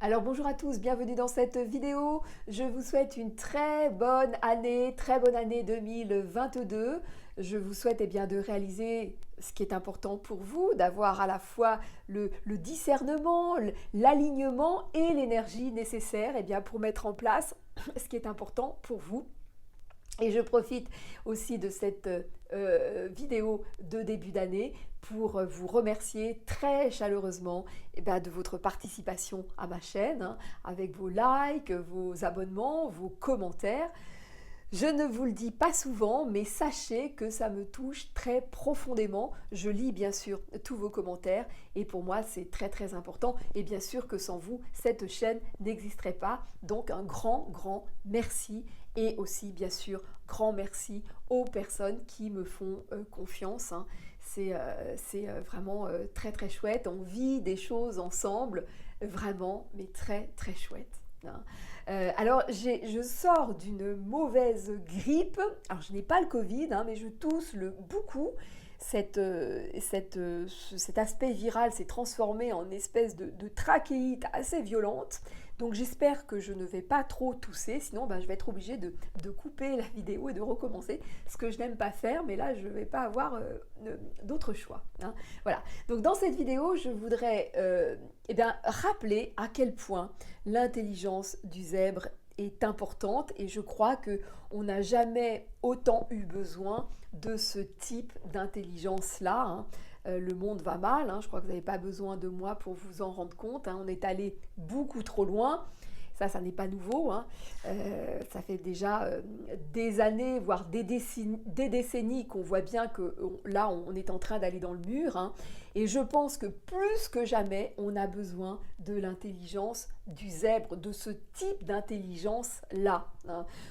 Alors bonjour à tous, bienvenue dans cette vidéo. Je vous souhaite une très bonne année 2022. Je vous souhaite bien, de réaliser ce qui est important pour vous, d'avoir à la fois le discernement, l'alignement et l'énergie nécessaire bien, pour mettre en place ce qui est important pour vous. Et je profite aussi de cette vidéo de début d'année pour vous remercier très chaleureusement de votre participation à ma chaîne, avec vos likes, vos abonnements, vos commentaires. Je ne vous le dis pas souvent, mais sachez que ça me touche très profondément. Je lis bien sûr tous vos commentaires et pour moi c'est très très important. Et bien sûr que sans vous, cette chaîne n'existerait pas. Donc un grand merci et aussi bien sûr grand merci aux personnes qui me font confiance. C'est vraiment très très chouette. On vit des choses ensemble, vraiment, mais très très chouette. Alors, je sors d'une mauvaise grippe. Alors, je n'ai pas le Covid, mais je tousse beaucoup. Cet aspect viral s'est transformé en espèce de trachéite assez violente. Donc j'espère que je ne vais pas trop tousser, sinon je vais être obligée de couper la vidéo et de recommencer, ce que je n'aime pas faire, mais là je ne vais pas avoir d'autre choix. Voilà, donc dans cette vidéo, je voudrais rappeler à quel point l'intelligence du zèbre est importante et je crois qu'on n'a jamais autant eu besoin de ce type d'intelligence-là. Le monde va mal, je crois que vous n'avez pas besoin de moi pour vous en rendre compte. On est allé beaucoup trop loin. Ça n'est pas nouveau. Ça fait déjà des années, voire des décennies qu'on voit bien que là, on est en train d'aller dans le mur. Et je pense que plus que jamais, on a besoin de l'intelligence du zèbre, de ce type d'intelligence-là.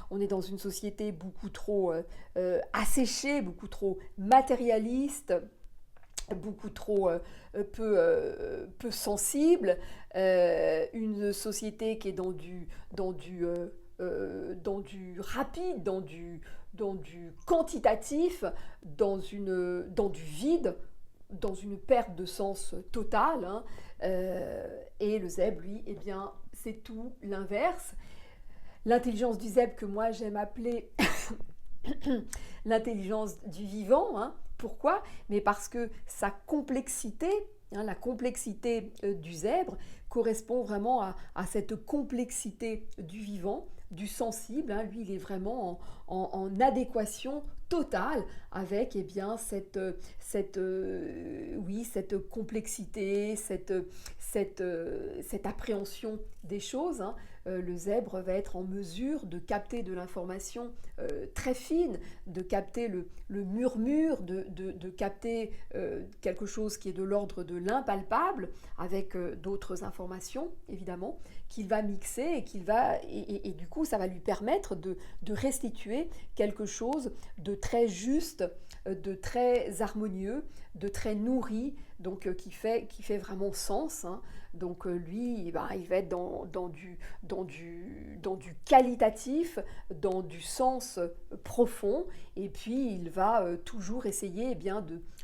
On est dans une société beaucoup trop asséchée, beaucoup trop matérialiste, beaucoup trop peu sensible, une société qui est dans du rapide, dans du quantitatif, dans du vide, dans une perte de sens totale. Et le zèbre, lui, c'est tout l'inverse. L'intelligence du zèbre que moi j'aime appeler l'intelligence du vivant. Pourquoi ? Mais parce que sa complexité, la complexité du zèbre correspond vraiment à cette complexité du vivant, du sensible. Lui, il est vraiment en adéquation totale avec cette complexité, cette appréhension des choses. Le zèbre va être en mesure de capter de l'information très fine, de capter le murmure, de capter quelque chose qui est de l'ordre de l'impalpable, avec d'autres informations, évidemment, qu'il va mixer et du coup, ça va lui permettre de restituer quelque chose de très juste, de très harmonieux, de très nourri, donc qui fait vraiment sens. Donc lui, il va être dans du qualitatif, dans du sens profond, et puis il va toujours essayer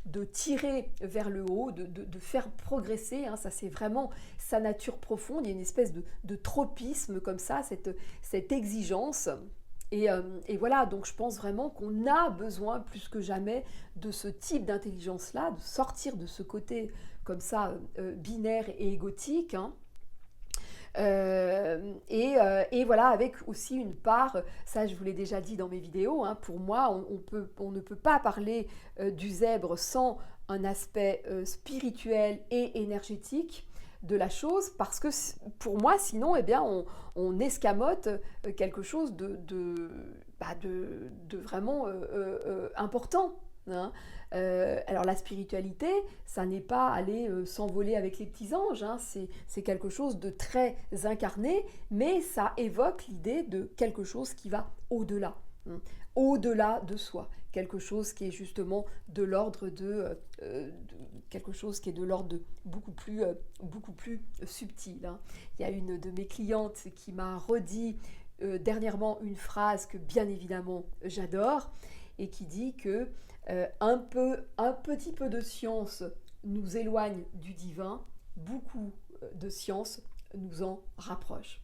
de tirer vers le haut, de faire progresser. Ça, c'est vraiment sa nature profonde. Il y a une espèce de tropisme comme ça, cette exigence. Et voilà, donc je pense vraiment qu'on a besoin plus que jamais de ce type d'intelligence-là, de sortir de ce côté comme ça binaire et égotique. Et voilà, avec aussi une part, ça je vous l'ai déjà dit dans mes vidéos, pour moi on ne peut pas parler du zèbre sans un aspect spirituel et énergétique de la chose, parce que pour moi sinon on escamote quelque chose de vraiment important. Alors la spiritualité, ça n'est pas aller s'envoler avec les petits anges, c'est quelque chose de très incarné, mais ça évoque l'idée de quelque chose qui va au-delà, au-delà de soi, quelque chose qui est justement de l'ordre de quelque chose qui est de l'ordre de beaucoup plus subtil. Il y a une de mes clientes qui m'a redit dernièrement une phrase que bien évidemment j'adore et qui dit que un petit peu de science nous éloigne du divin, beaucoup de science nous en rapproche.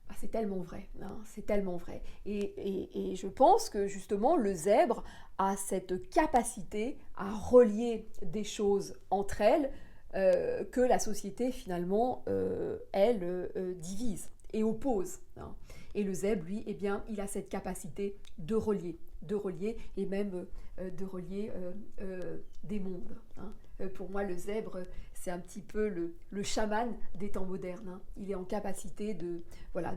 Ah, c'est tellement vrai, hein, c'est tellement vrai. Et je pense que justement le zèbre a cette capacité à relier des choses entre elles que la société finalement, elle, divise et oppose, hein. Et le zèbre, lui, eh bien, il a cette capacité de relier et même de relier des mondes, hein. Pour moi, le zèbre, c'est un petit peu le chaman des temps modernes, hein. Il est en capacité de... Voilà,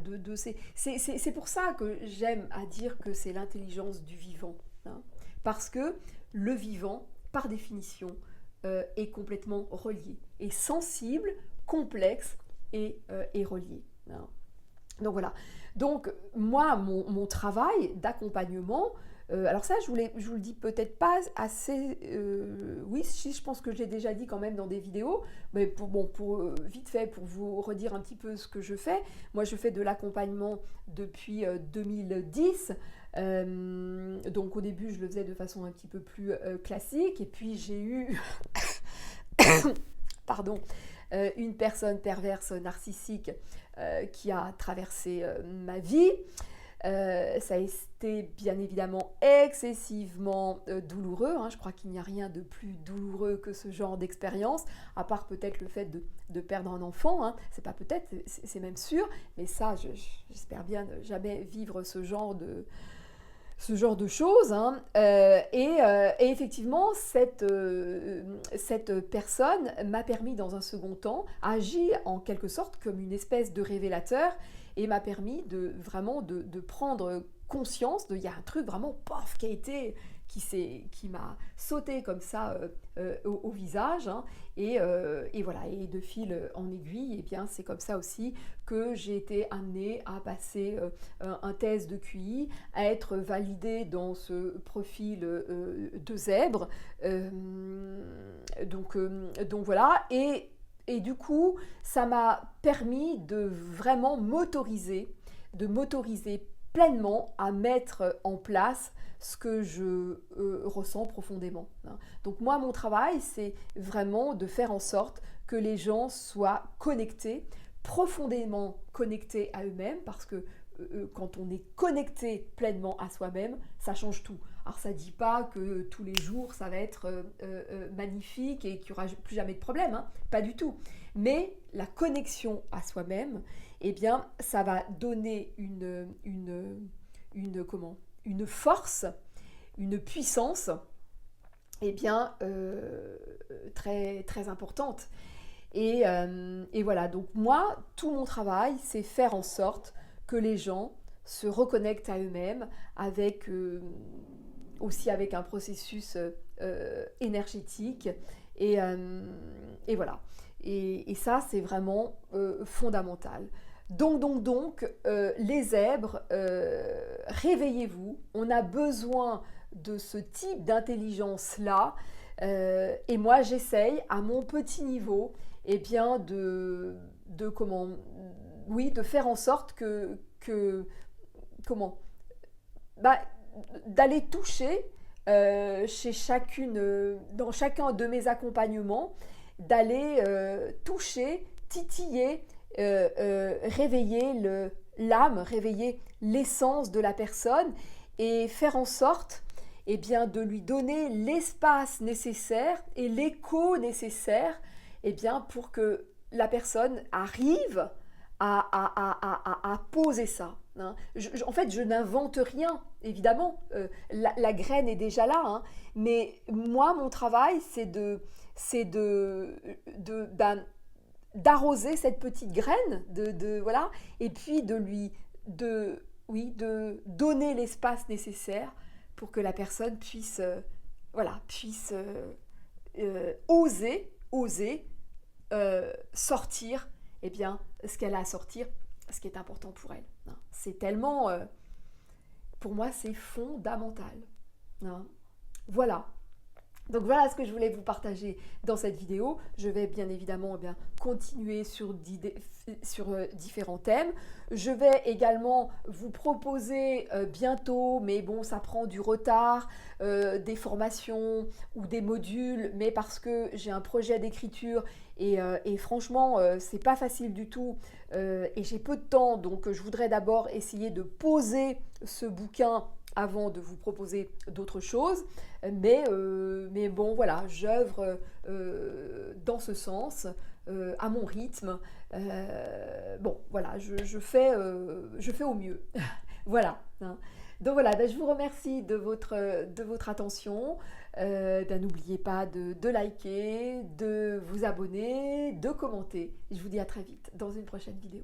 c'est pour ça que j'aime à dire que c'est l'intelligence du vivant, hein. Parce que le vivant, par définition, est complètement relié, est sensible, complexe et relié, hein. Donc voilà. Donc moi, mon travail d'accompagnement, alors ça, je vous le dis peut-être pas assez, oui, si, je pense que j'ai déjà dit quand même dans des vidéos, mais vite fait, pour vous redire un petit peu ce que je fais, moi je fais de l'accompagnement depuis 2010, donc au début je le faisais de façon un petit peu plus classique, et puis j'ai eu, pardon, une personne perverse narcissique qui a traversé ma vie. Ça a été bien évidemment excessivement douloureux, hein. Je crois qu'il n'y a rien de plus douloureux que ce genre d'expérience, à part peut-être le fait de perdre un enfant, hein. C'est pas peut-être, c'est même sûr, mais ça, j'espère bien ne jamais vivre ce genre de choses, hein. Et effectivement, cette personne m'a permis dans un second temps, agir en quelque sorte comme une espèce de révélateur, et m'a permis vraiment de prendre conscience il y a un truc vraiment pof qui m'a sauté comme ça au visage, hein. Et voilà, et de fil en aiguille, et bien c'est comme ça aussi que j'ai été amenée à passer un test de QI, à être validée dans ce profil de zèbre, donc voilà. Et du coup, ça m'a permis de vraiment m'autoriser pleinement à mettre en place ce que je ressens profondément, hein. Donc moi, mon travail, c'est vraiment de faire en sorte que les gens soient connectés, profondément connectés à eux-mêmes, parce que quand on est connecté pleinement à soi-même, ça change tout. Alors ça ne dit pas que tous les jours ça va être magnifique et qu'il n'y aura plus jamais de problème, hein, pas du tout. Mais la connexion à soi-même, eh bien, ça va donner une force, une puissance, eh bien, très, très importante. Et voilà, donc moi, tout mon travail, c'est faire en sorte que les gens se reconnectent à eux-mêmes aussi avec un processus énergétique. Et voilà. Et ça, c'est vraiment fondamental. Donc, les zèbres, réveillez-vous. On a besoin de ce type d'intelligence-là. Et moi, j'essaye, à mon petit niveau, eh bien, de faire en sorte d'aller toucher dans chacun de mes accompagnements, d'aller toucher, titiller, réveiller l'âme, réveiller l'essence de la personne, et faire en sorte, eh bien, de lui donner l'espace nécessaire et l'écho nécessaire, eh bien, pour que la personne arrive à poser ça, hein. En fait, je n'invente rien, évidemment. La graine est déjà là, hein. Mais moi, mon travail, c'est d'arroser cette petite graine, voilà, et puis de donner l'espace nécessaire pour que la personne puisse oser sortir, eh bien, ce qu'elle a à sortir, ce qui est important pour elle, hein. C'est tellement, pour moi, c'est fondamental, hein. Voilà. Donc voilà ce que je voulais vous partager dans cette vidéo. Je vais bien évidemment continuer sur différents thèmes. Je vais également vous proposer bientôt, mais bon ça prend du retard, des formations ou des modules, mais parce que j'ai un projet d'écriture et franchement c'est pas facile du tout et j'ai peu de temps, donc je voudrais d'abord essayer de poser ce bouquin avant de vous proposer d'autres choses. Mais bon, voilà, j'œuvre dans ce sens, à mon rythme. Bon, voilà, je fais au mieux. Voilà. Hein. Donc voilà, ben, je vous remercie de votre attention. N'oubliez pas de liker, de vous abonner, de commenter. Je vous dis à très vite dans une prochaine vidéo.